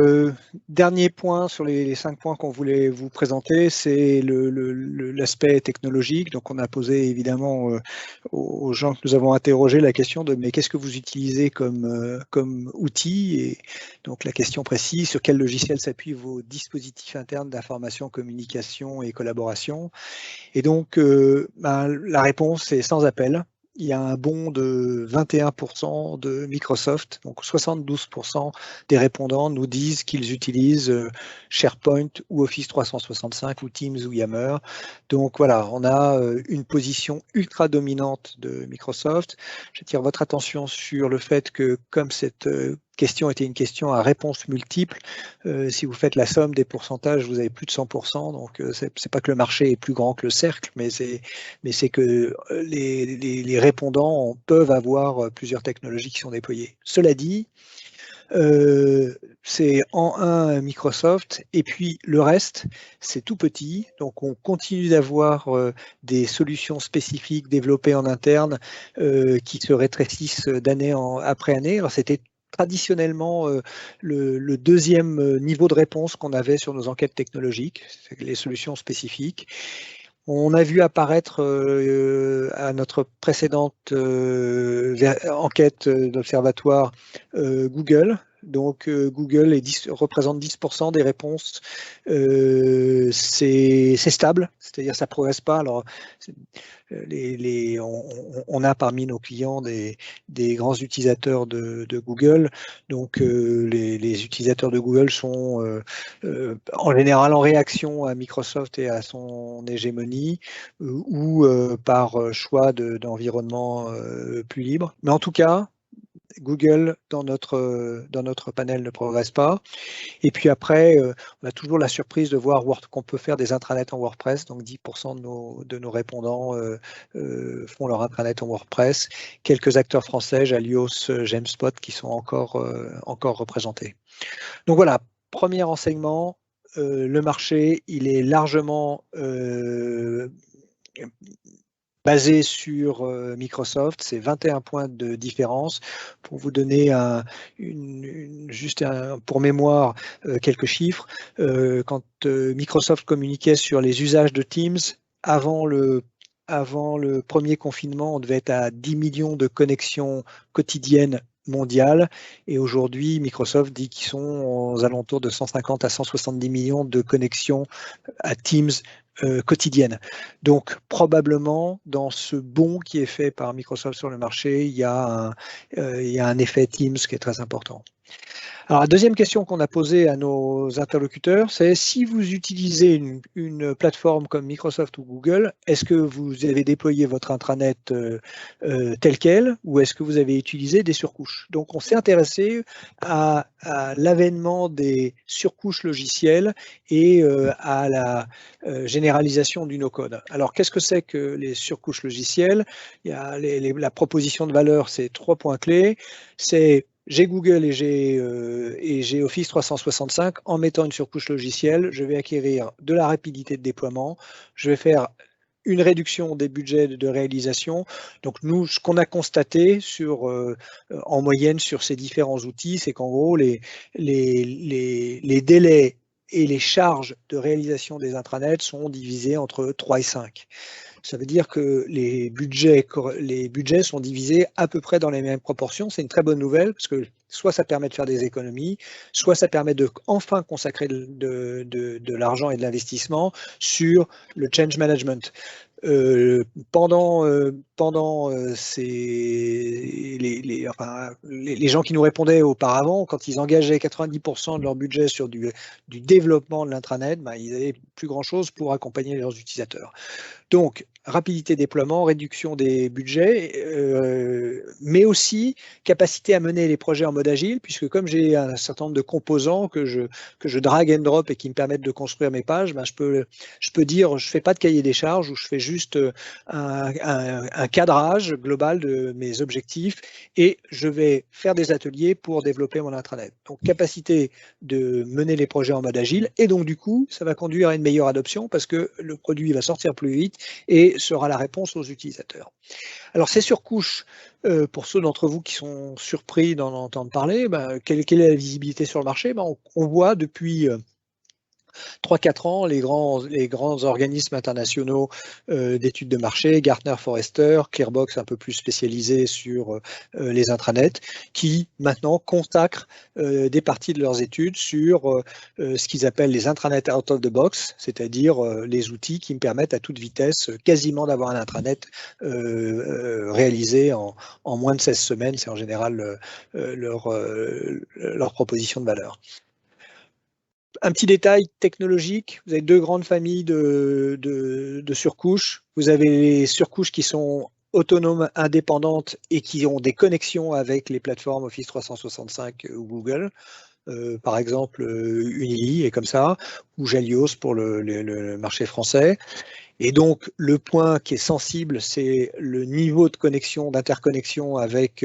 dernier point sur les 5 points qu'on voulait vous présenter, c'est l'aspect technologique. Donc, on a posé évidemment aux gens que nous avons interrogés la question de mais qu'est-ce que vous utilisez comme outil? Et donc, la question précise, sur quel logiciel s'appuient vos dispositifs internes d'information, communication et collaboration? Et donc, la réponse est sans appel. Il y a un bond de 21% de Microsoft, donc 72% des répondants nous disent qu'ils utilisent SharePoint ou Office 365 ou Teams ou Yammer. Donc voilà, on a une position ultra dominante de Microsoft. J'attire votre attention sur le fait que comme cette question était une question à réponse multiple, si vous faites la somme des pourcentages, vous avez plus de 100%. Donc c'est pas que le marché est plus grand que le cercle, mais c'est que les répondants peuvent avoir plusieurs technologies qui sont déployées. Cela dit, c'est en un Microsoft et puis le reste, c'est tout petit. Donc on continue d'avoir des solutions spécifiques développées en interne qui se rétrécissent d'année après année. Alors c'était traditionnellement le deuxième niveau de réponse qu'on avait sur nos enquêtes technologiques, les solutions spécifiques. On a vu apparaître à notre précédente enquête d'observatoire Google, Donc Google représente 10% des réponses. C'est stable, c'est-à-dire ça ne progresse pas. Alors, on a parmi nos clients des grands utilisateurs de Google. Donc les utilisateurs de Google sont en général en réaction à Microsoft et à son hégémonie ou par choix d'environnement plus libre. Mais en tout cas, Google dans notre panel ne progresse pas. Et puis après, on a toujours la surprise de voir qu'on peut faire des intranets en WordPress. Donc 10% de nos répondants font leur intranet en WordPress. Quelques acteurs français, Jalios, Gemspot, qui sont encore représentés. Donc voilà, premier enseignement, le marché, il est largement basé sur Microsoft, c'est 21 points de différence. Pour vous donner pour mémoire quelques chiffres, quand Microsoft communiquait sur les usages de Teams, avant le premier confinement, on devait être à 10 millions de connexions quotidiennes mondiales. Et aujourd'hui, Microsoft dit qu'ils sont aux alentours de 150 à 170 millions de connexions à Teams quotidienne. Donc, probablement, dans ce bond qui est fait par Microsoft sur le marché, il y a un effet Teams qui est très important. Alors, la deuxième question qu'on a posée à nos interlocuteurs, c'est si vous utilisez une plateforme comme Microsoft ou Google, est-ce que vous avez déployé votre intranet tel quel ou est-ce que vous avez utilisé des surcouches? Donc, on s'est intéressé à l'avènement des surcouches logicielles et à la généralisation du no-code. Alors, qu'est-ce que c'est que les surcouches logicielles? Il y a la proposition de valeur, c'est 3 points clés. C'est j'ai Google et j'ai Office 365. En mettant une surcouche logicielle, je vais acquérir de la rapidité de déploiement. Je vais faire une réduction des budgets de réalisation. Donc nous, ce qu'on a constaté en moyenne sur ces différents outils, c'est qu'en gros, les délais et les charges de réalisation des intranets sont divisés entre 3 et 5. Ça veut dire que les budgets sont divisés à peu près dans les mêmes proportions. C'est une très bonne nouvelle parce que soit ça permet de faire des économies, soit ça permet de enfin consacrer de l'argent et de l'investissement sur le change management. Pendant les gens qui nous répondaient auparavant, quand ils engageaient 90% de leur budget sur du développement de l'intranet, ils n'avaient plus grand-chose pour accompagner leurs utilisateurs. Donc, rapidité de déploiement, réduction des budgets, mais aussi capacité à mener les projets en mode agile, puisque comme j'ai un certain nombre de composants que je drag and drop et qui me permettent de construire mes pages, je peux dire je ne fais pas de cahier des charges ou je fais juste un cadrage global de mes objectifs et je vais faire des ateliers pour développer mon intranet. Donc, capacité de mener les projets en mode agile et donc du coup, ça va conduire à une meilleure adoption parce que le produit va sortir plus vite et sera la réponse aux utilisateurs. Alors ces surcouches, pour ceux d'entre vous qui sont surpris d'en entendre parler, quelle est la visibilité sur le marché? On voit depuis 3-4 ans, les grands organismes internationaux d'études de marché, Gartner, Forrester, Clearbox un peu plus spécialisés sur les intranets, qui maintenant consacrent des parties de leurs études sur ce qu'ils appellent les intranets out of the box, c'est-à-dire les outils qui me permettent à toute vitesse quasiment d'avoir un intranet réalisé en moins de 16 semaines. C'est en général leur proposition de valeur. Un petit détail technologique, vous avez deux grandes familles de surcouches. Vous avez les surcouches qui sont autonomes, indépendantes et qui ont des connexions avec les plateformes Office 365 ou Google. Par exemple, Unili est comme ça, ou Jalios pour le marché français. Et donc, le point qui est sensible, c'est le niveau de connexion, d'interconnexion avec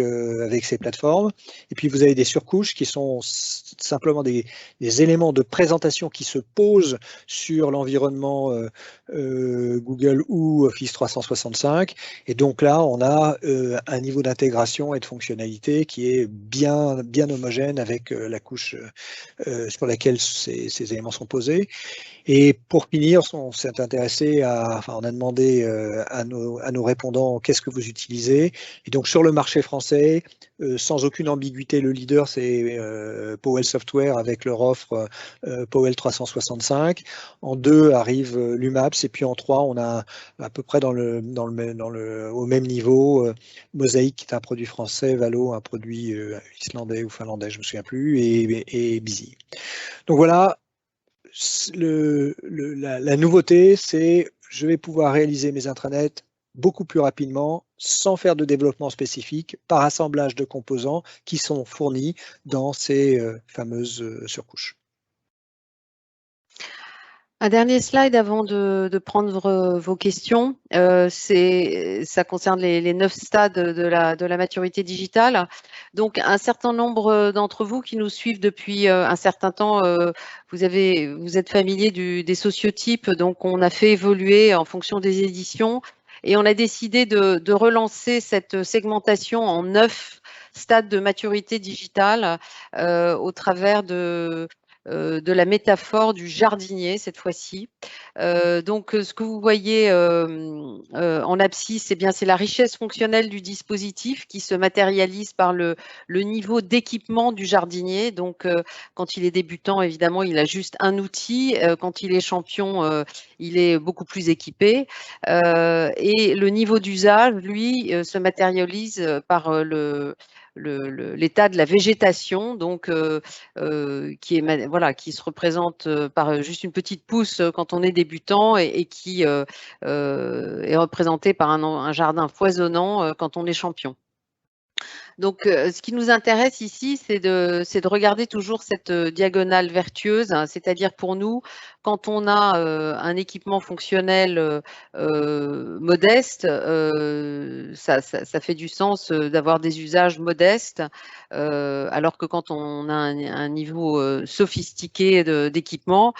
ces plateformes. Et puis, vous avez des surcouches qui sont simplement des éléments de présentation qui se posent sur l'environnement Google ou Office 365. Et donc là, on a un niveau d'intégration et de fonctionnalité qui est bien homogène avec la couche sur laquelle ces éléments sont posés. Et pour finir, on s'est intéressé à on a demandé à nos répondants qu'est-ce que vous utilisez. Et donc sur le marché français, sans aucune ambiguïté, le leader c'est Powell Software avec leur offre Powell 365. En 2 arrive Lumaps et puis en 3 on a à peu près au même niveau Mosaic qui est un produit français, Valo un produit islandais ou finlandais, je me souviens plus, et Busy. Donc voilà, la nouveauté, c'est je vais pouvoir réaliser mes intranets beaucoup plus rapidement, sans faire de développement spécifique, par assemblage de composants qui sont fournis dans ces fameuses surcouches. Un dernier slide avant de prendre vos questions. Ça concerne les 9 stades de la maturité digitale. Donc, un certain nombre d'entre vous qui nous suivent depuis un certain temps, vous êtes familiers des sociotypes. Donc, on a fait évoluer en fonction des éditions et on a décidé de relancer cette segmentation en 9 stades de maturité digitale au travers de la métaphore du jardinier cette fois-ci. Donc, ce que vous voyez en abscisse, c'est la richesse fonctionnelle du dispositif qui se matérialise par le niveau d'équipement du jardinier. Donc, quand il est débutant, évidemment, il a juste un outil. Quand il est champion, il est beaucoup plus équipé. Et le niveau d'usage, lui, se matérialise par l'état de la végétation, donc qui se représente par juste une petite pousse quand on est débutant et qui est représenté par un jardin foisonnant quand on est champion. Donc, ce qui nous intéresse ici, c'est de regarder toujours cette diagonale vertueuse, hein, c'est-à-dire pour nous, quand on a un équipement fonctionnel modeste, ça fait du sens d'avoir des usages modestes, alors que quand on a un niveau sophistiqué d'équipement,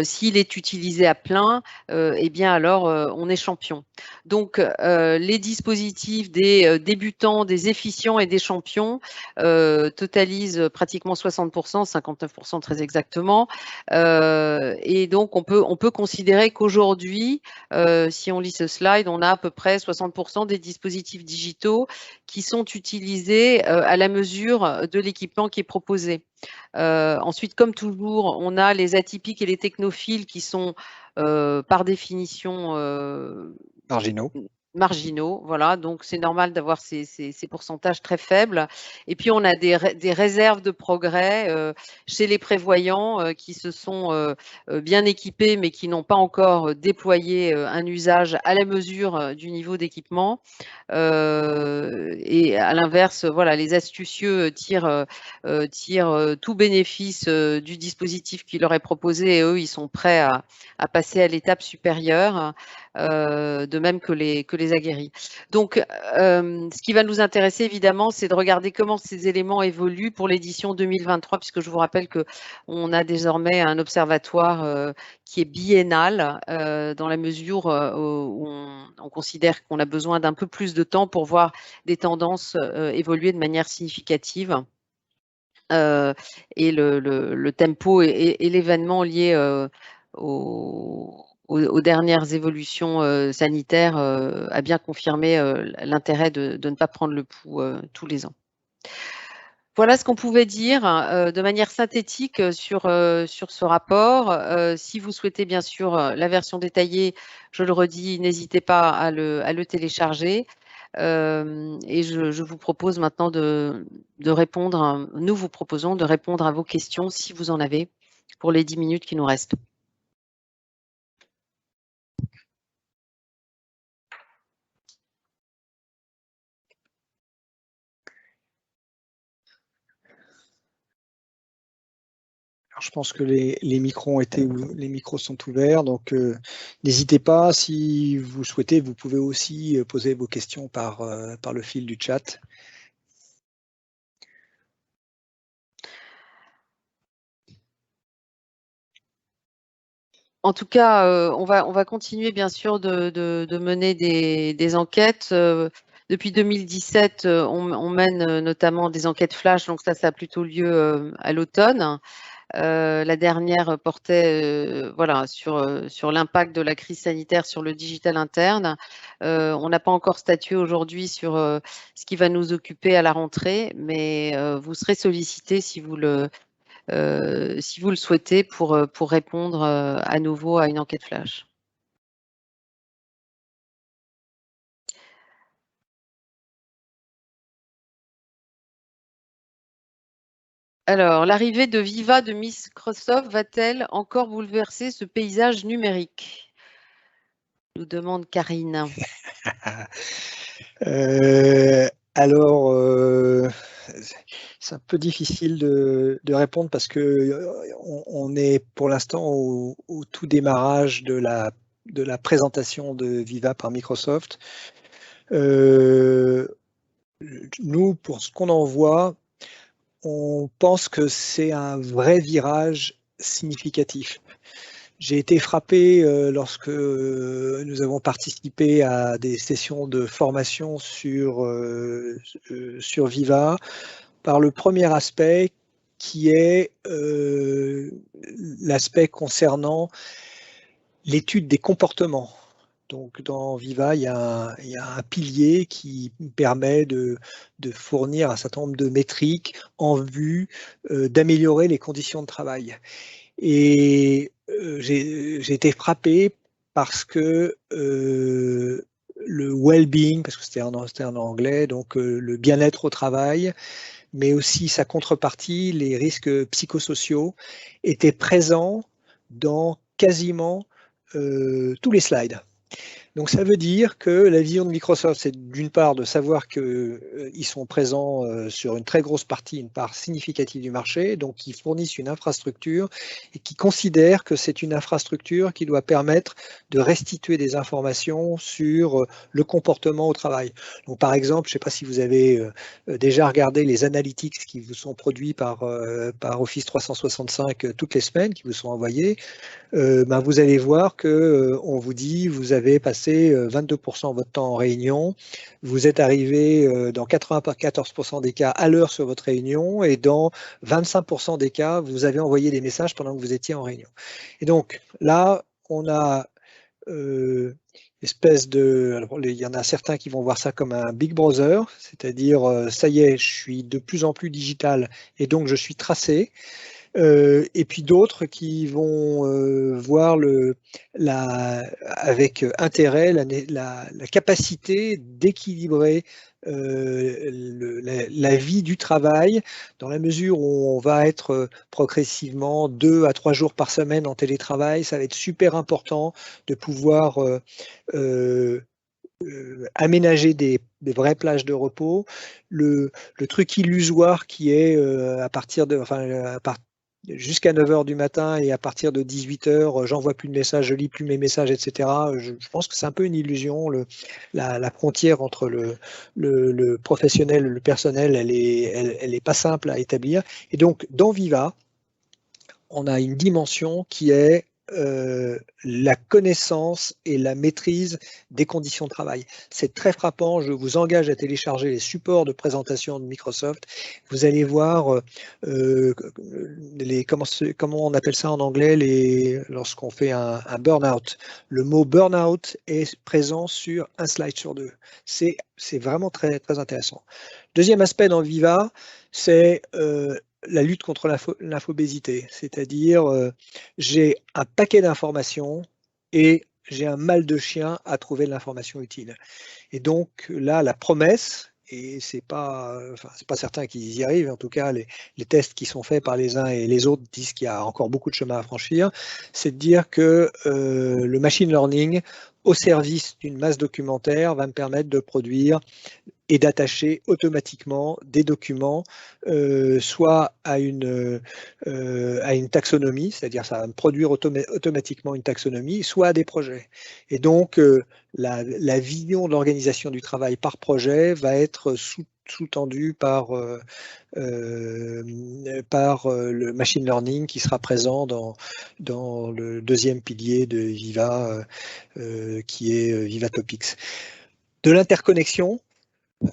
s'il est utilisé à plein, eh bien alors on est champion. Donc, les dispositifs des débutants, des efficients et des champions totalisent pratiquement 60%, 59% très exactement. Et donc, on peut considérer qu'aujourd'hui, si on lit ce slide, on a à peu près 60% des dispositifs digitaux qui sont utilisés à la mesure de l'équipement qui est proposé. Ensuite, comme toujours, on a les atypiques et les technophiles qui sont par définition marginaux, voilà, donc c'est normal d'avoir ces pourcentages très faibles. Et puis on a des réserves de progrès chez les prévoyants qui se sont bien équipés mais qui n'ont pas encore déployé un usage à la mesure du niveau d'équipement. Et à l'inverse, voilà, les astucieux tirent tout bénéfice du dispositif qui leur est proposé et eux, ils sont prêts à passer à l'étape supérieure, de même que les aguerris. Donc, ce qui va nous intéresser évidemment, c'est de regarder comment ces éléments évoluent pour l'édition 2023, puisque je vous rappelle qu'on a désormais un observatoire qui est biennal, dans la mesure où on considère qu'on a besoin d'un peu plus de temps pour voir des tendances évoluer de manière significative. Et le tempo et l'événement lié aux dernières évolutions sanitaires a bien confirmé l'intérêt de ne pas prendre le pouls tous les ans. Voilà ce qu'on pouvait dire de manière synthétique sur ce rapport. Si vous souhaitez bien sûr la version détaillée, je le redis, n'hésitez pas à le télécharger. Et je vous propose maintenant nous vous proposons de répondre à vos questions si vous en avez pour les 10 minutes qui nous restent. Alors, je pense que les micros sont ouverts, donc n'hésitez pas, si vous souhaitez, vous pouvez aussi poser vos questions par le fil du chat. En tout cas, on va continuer bien sûr de mener des enquêtes. Depuis 2017, on mène notamment des enquêtes flash, donc ça a plutôt lieu à l'automne. La dernière portait voilà, sur l'impact de la crise sanitaire sur le digital interne. On n'a pas encore statué aujourd'hui sur ce qui va nous occuper à la rentrée, mais vous serez sollicité si vous le souhaitez pour répondre à nouveau à une enquête flash. Alors, l'arrivée de Viva de Microsoft va-t-elle encore bouleverser ce paysage numérique? Nous demande Karine. Alors, c'est un peu difficile de répondre parce que on est pour l'instant au tout démarrage de la présentation de Viva par Microsoft. Nous, pour ce qu'on en voit, on pense que c'est un vrai virage significatif. J'ai été frappé lorsque nous avons participé à des sessions de formation sur Viva par le premier aspect qui est l'aspect concernant l'étude des comportements. Donc dans Viva, il y a un pilier qui permet de fournir un certain nombre de métriques en vue d'améliorer les conditions de travail. Et j'ai été frappé parce que le well-being, parce que c'était en anglais, donc le bien-être au travail, mais aussi sa contrepartie, les risques psychosociaux, étaient présents dans quasiment tous les slides. Donc ça veut dire que la vision de Microsoft, c'est d'une part de savoir qu'ils sont présents sur une très grosse partie, une part significative du marché, donc ils fournissent une infrastructure et qui considèrent que c'est une infrastructure qui doit permettre de restituer des informations sur le comportement au travail. Donc par exemple, je ne sais pas si vous avez déjà regardé les analytics qui vous sont produits par Office 365 toutes les semaines, qui vous sont envoyés. Ben, vous allez voir que on vous dit vous avez passé 22% de votre temps en réunion, vous êtes arrivé dans 94% des cas à l'heure sur votre réunion et dans 25% des cas, vous avez envoyé des messages pendant que vous étiez en réunion. Et donc là, on a espèce de... Alors, il y en a certains qui vont voir ça comme un Big Brother, c'est-à-dire ça y est, je suis de plus en plus digital et donc je suis tracé. Et puis d'autres qui vont voir avec intérêt la capacité d'équilibrer la vie du travail dans la mesure où on va être progressivement 2 à 3 jours par semaine en télétravail. Ça va être super important de pouvoir aménager des vraies plages de repos. Le truc illusoire qui est jusqu'à 9 h du matin et à partir de 18 h, j'envoie plus de messages, je lis plus mes messages, etc. Je pense que c'est un peu une illusion. La frontière entre le professionnel et le personnel, elle est pas simple à établir. Et donc, dans Viva, on a une dimension qui est la connaissance et la maîtrise des conditions de travail. C'est très frappant. Je vous engage à télécharger les supports de présentation de Microsoft. Vous allez voir comment on appelle ça en anglais lorsqu'on fait un burn-out. Le mot burn-out est présent sur un slide sur deux. C'est vraiment très, très intéressant. Deuxième aspect dans Viva, c'est la lutte contre l'infobésité, c'est-à-dire j'ai un paquet d'informations et j'ai un mal de chien à trouver de l'information utile. Et donc là, la promesse, et c'est pas certain qu'ils y arrivent, en tout cas les tests qui sont faits par les uns et les autres disent qu'il y a encore beaucoup de chemin à franchir, c'est de dire que le machine learning au service d'une masse documentaire va me permettre de produire et d'attacher automatiquement des documents soit à une taxonomie, c'est-à-dire ça va me produire automatiquement une taxonomie, soit à des projets. Et donc, la vision de l'organisation du travail par projet va être sous-tendue par le machine learning qui sera présent dans le deuxième pilier de Viva, qui est Viva Topics. De l'interconnexion,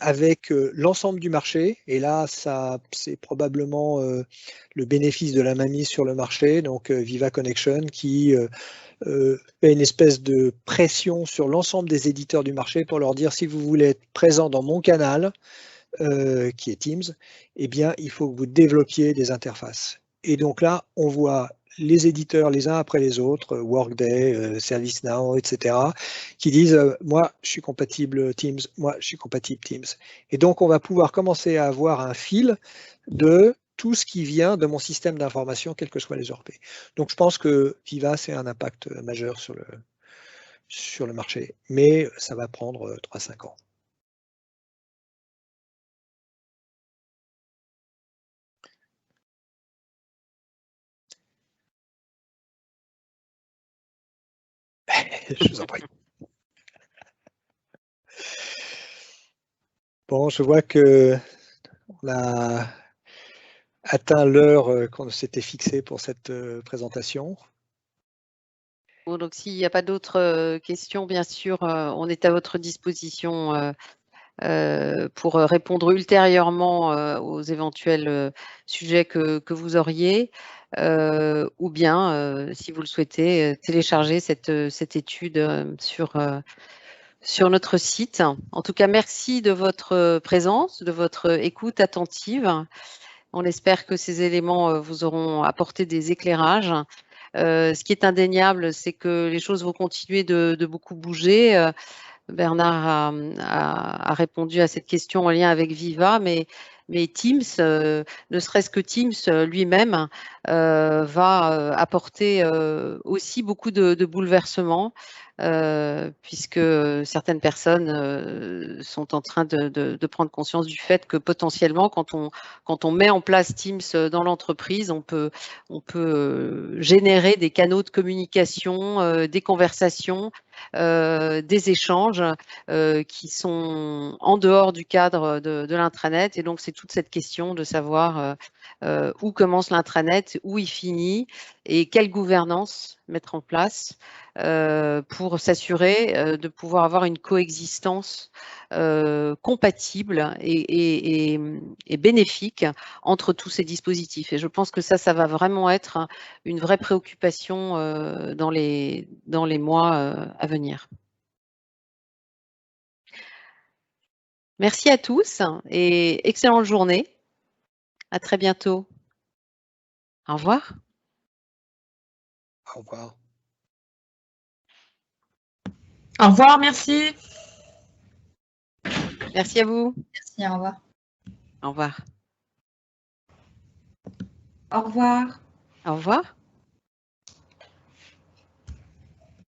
avec l'ensemble du marché. Et là, ça, c'est probablement le bénéfice de la mainmise sur le marché. Donc, Viva Connection qui fait une espèce de pression sur l'ensemble des éditeurs du marché pour leur dire si vous voulez être présent dans mon canal, qui est Teams, eh bien, il faut que vous développiez des interfaces. Et donc là, on voit les éditeurs les uns après les autres, Workday, ServiceNow, etc., qui disent moi, je suis compatible Teams, moi, je suis compatible Teams. Et donc, on va pouvoir commencer à avoir un fil de tout ce qui vient de mon système d'information, quels que soient les ERP. Donc, je pense que Viva, c'est un impact majeur sur le marché, mais ça va prendre 3-5 ans. Je vous en prie. Bon, je vois que on a atteint l'heure qu'on s'était fixée pour cette présentation. Bon, donc, s'il n'y a pas d'autres questions, bien sûr, on est à votre disposition pour répondre ultérieurement aux éventuels sujets que vous auriez, ou bien, si vous le souhaitez, télécharger cette étude sur notre site. En tout cas, merci de votre présence, de votre écoute attentive. On espère que ces éléments vous auront apporté des éclairages. Ce qui est indéniable, c'est que les choses vont continuer de beaucoup bouger. Bernard a répondu à cette question en lien avec Viva, mais Teams, ne serait-ce que Teams lui-même, va apporter aussi beaucoup de bouleversements, puisque certaines personnes sont en train de prendre conscience du fait que potentiellement, quand on met en place Teams dans l'entreprise, on peut générer des canaux de communication, des conversations, des échanges qui sont en dehors du cadre de l'intranet. Et donc, c'est toute cette question de savoir où commence l'intranet, où il finit et quelle gouvernance mettre en place pour s'assurer de pouvoir avoir une coexistence compatible et bénéfique entre tous ces dispositifs. Et je pense que ça va vraiment être une vraie préoccupation dans les mois à venir. Merci à tous et excellente journée. À très bientôt. Au revoir. Au revoir. Au revoir, merci. Merci à vous. Merci, au revoir. Au revoir. Au revoir. Au revoir.